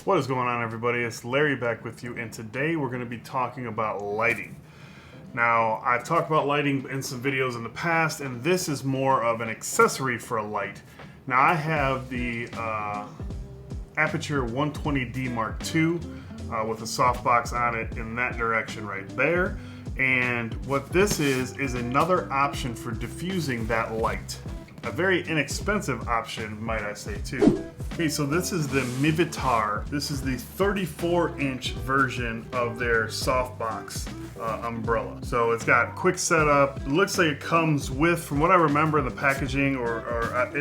What is going on, everybody? It's Larry back with you, and today we're going to be talking about lighting. Now, I've talked about lighting in some videos in the past, and this is more of an accessory for a light. Now, I have the Aperture 120D Mark II with a softbox on it in that direction right there. And what this is another option for diffusing that light. A very inexpensive option, might I say, too. Okay, so this is the Mivitar. This is the 34-inch version of their softbox umbrella. So it's got quick setup. It looks like it comes with, from what I remember in the packaging or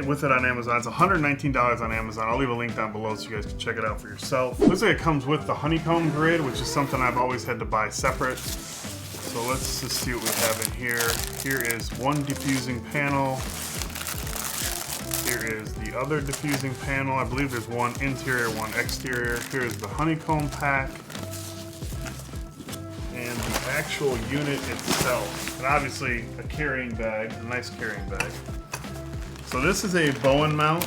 with it on Amazon, it's $119 on Amazon. I'll leave a link down below so you guys can check it out for yourself. Looks like it comes with the honeycomb grid, which is something I've always had to buy separate. So let's just see what we have in here. Here is one diffusing panel. Here is the other diffusing panel. I believe there's one interior, one exterior. Here's the honeycomb pack. And the actual unit itself. And obviously a carrying bag, a nice carrying bag. So this is a Bowen mount,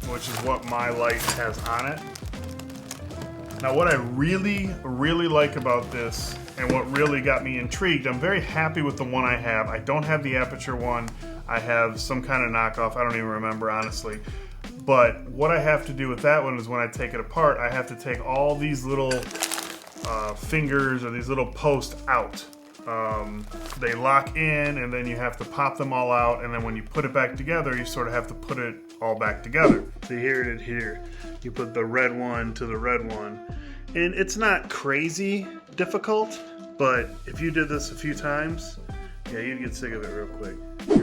which is what my light has on it. Now what I really like about this, and what really got me intrigued, I'm very happy with the one I have. I don't have the Aperture one. I have some kind of knockoff. I don't even remember, honestly. But what I have to do with that one is when I take it apart, I have to take all these little fingers or these little posts out. They lock in, and then you have to pop them all out, and then when you put it back together, you sort of have to put it all back together. So here it is here. You put the red one to the red one. And it's not crazy difficult, but if you did this a few times, yeah, you'd get sick of it real quick.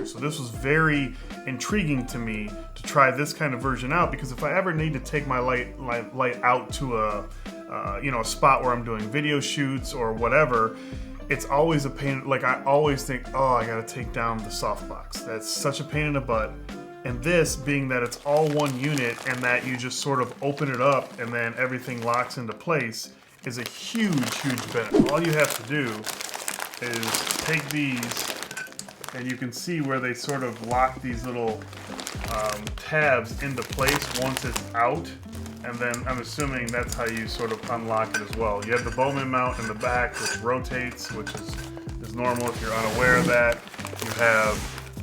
So this was very intriguing to me to try this kind of version out, because if I ever need to take my light out to a a spot where I'm doing video shoots or whatever, it's always a pain. Like, I always think, oh, I gotta take down the softbox. That's such a pain in the butt. And this, being that it's all one unit and that you just sort of open it up and then everything locks into place, is a huge benefit. All you have to do is take these, and you can see where they sort of lock these little tabs into place once it's out. And then I'm assuming that's how you sort of unlock it as well. You have the Bowman mount in the back, which rotates, which is normal if you're unaware of that. You have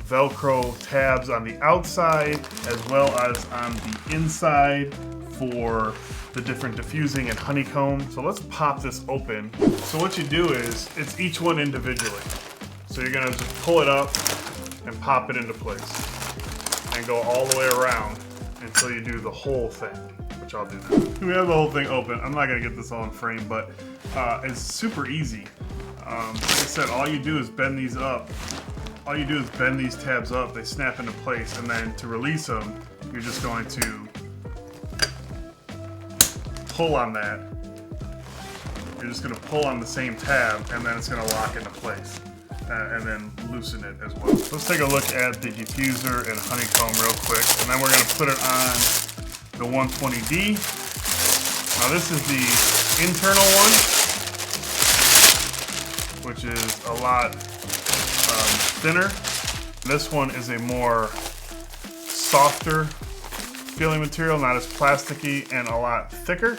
Velcro tabs on the outside as well as on the inside for the different diffusing and honeycomb. So let's pop this open. So what you do is, it's each one individually. So you're gonna just pull it up and pop it into place and go all the way around until you do the whole thing, which I'll do now. We have the whole thing open. I'm not gonna get this all in frame, but it's super easy. Like I said, all you do is bend these up. All you do is bend these tabs up, they snap into place, and then to release them, you're just going to pull on that. You're just going to pull on the same tab, and then it's going to lock into place, and then loosen it as well. Let's take a look at the diffuser and honeycomb real quick, and then we're going to put it on the 120D. Now this is the internal one, which is a lot thinner. This one is a more softer feeling material, not as plasticky, and a lot thicker.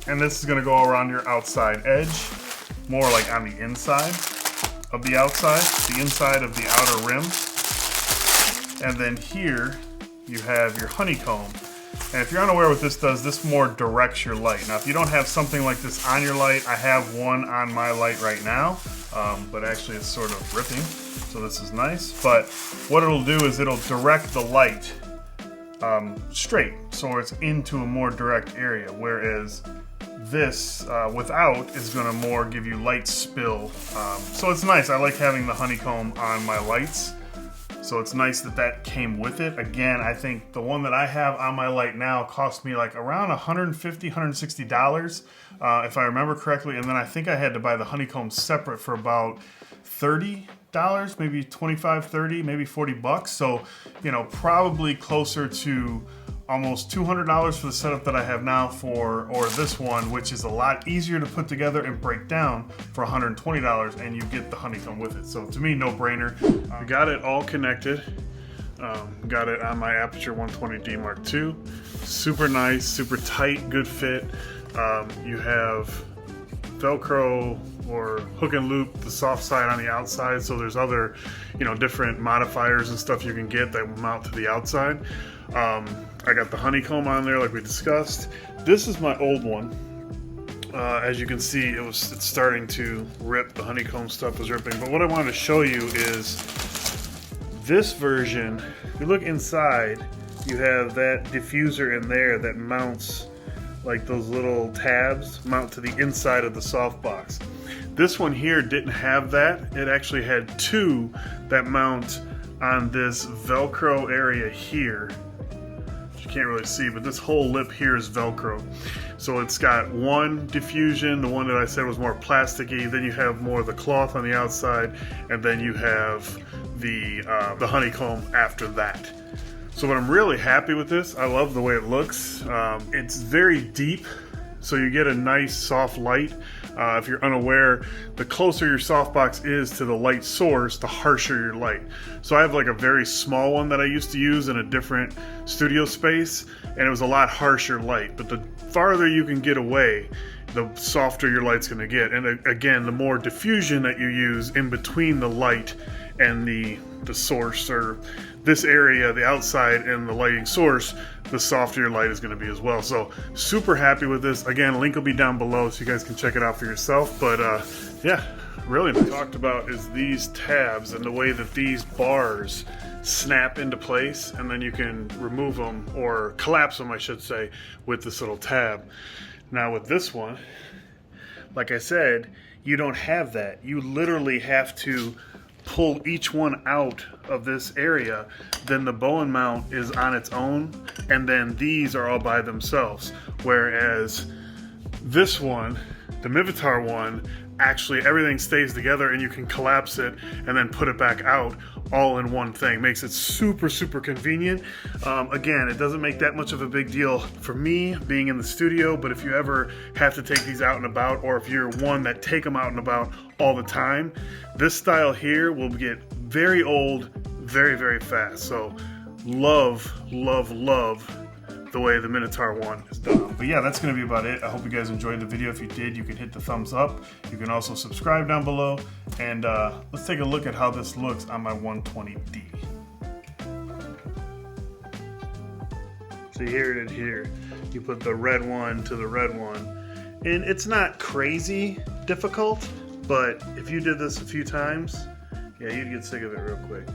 And this is going to go around your outside edge, more like on the inside of the outside, the inside of the outer rim. And then here you have your honeycomb. And if you're unaware what this does, this more directs your light. Now, if you don't have something like this on your light, I have one on my light right now, but actually it's sort of ripping. So this is nice, but what it'll do is it'll direct the light straight, so it's into a more direct area, whereas this without is going to more give you light spill. So it's nice. I like having the honeycomb on my lights, so it's nice that that came with it. Again, I think the one that I have on my light now cost me like around $150, $160, if I remember correctly, and then I think I had to buy the honeycomb separate for about $30, maybe 25, 30, maybe 40 bucks. So, you know, probably closer to almost $200 for the setup that I have now or this one, which is a lot easier to put together and break down for $120, and you get the honeycomb with it. So to me, no brainer. We got it all connected. Got it on my Aperture 120D Mark II. Super nice, super tight, good fit. You have Velcro or hook and loop the soft side on the outside, so there's other, different modifiers and stuff you can get that will mount to the outside. I got the honeycomb on there like we discussed. This is my old one. As you can see, it's starting to rip. The honeycomb stuff is ripping. But what I wanted to show you is this version. If you look inside, you have that diffuser in there that mounts, like those little tabs mount to the inside of the softbox. This one here didn't have that. It actually had two that mount on this Velcro area here. You can't really see, but this whole lip here is Velcro. So it's got one diffusion, the one that I said was more plasticky, then you have more of the cloth on the outside, and then you have the honeycomb after that. So what I'm really happy with this, I love the way it looks. It's very deep, so you get a nice soft light. If you're unaware, the closer your softbox is to the light source, the harsher your light. So I have like a very small one that I used to use in a different studio space, and it was a lot harsher light. But the farther you can get away, the softer your light's gonna get. And again, the more diffusion that you use in between the light and the source, or this area, the outside and the lighting source, the softer your light is going to be as well. So super happy with this. Again, link will be down below so you guys can check it out for yourself. But yeah, really nice. What I talked about is these tabs and the way that these bars snap into place, and then you can remove them, or collapse them I should say, with this little tab. Now with this one, like I said, you don't have that. You literally have to pull each one out of this area, then the Bowen mount is on its own, and then these are all by themselves. Whereas this one, the Mivitar one, actually everything stays together and you can collapse it and then put it back out all in one thing. Makes it super, super convenient. Again, it doesn't make that much of a big deal for me being in the studio, but if you ever have to take these out and about, or if you're one that take them out and about all the time, this style here will get very old very, very fast. So love, love, love the way the Minotaur one is done. But yeah, that's gonna be about it. I hope you guys enjoyed the video. If you did, you can hit the thumbs up. You can also subscribe down below. And let's take a look at how this looks on my 120D. So here it is here. You put the red one to the red one. And it's not crazy difficult, but if you did this a few times, yeah, you'd get sick of it real quick.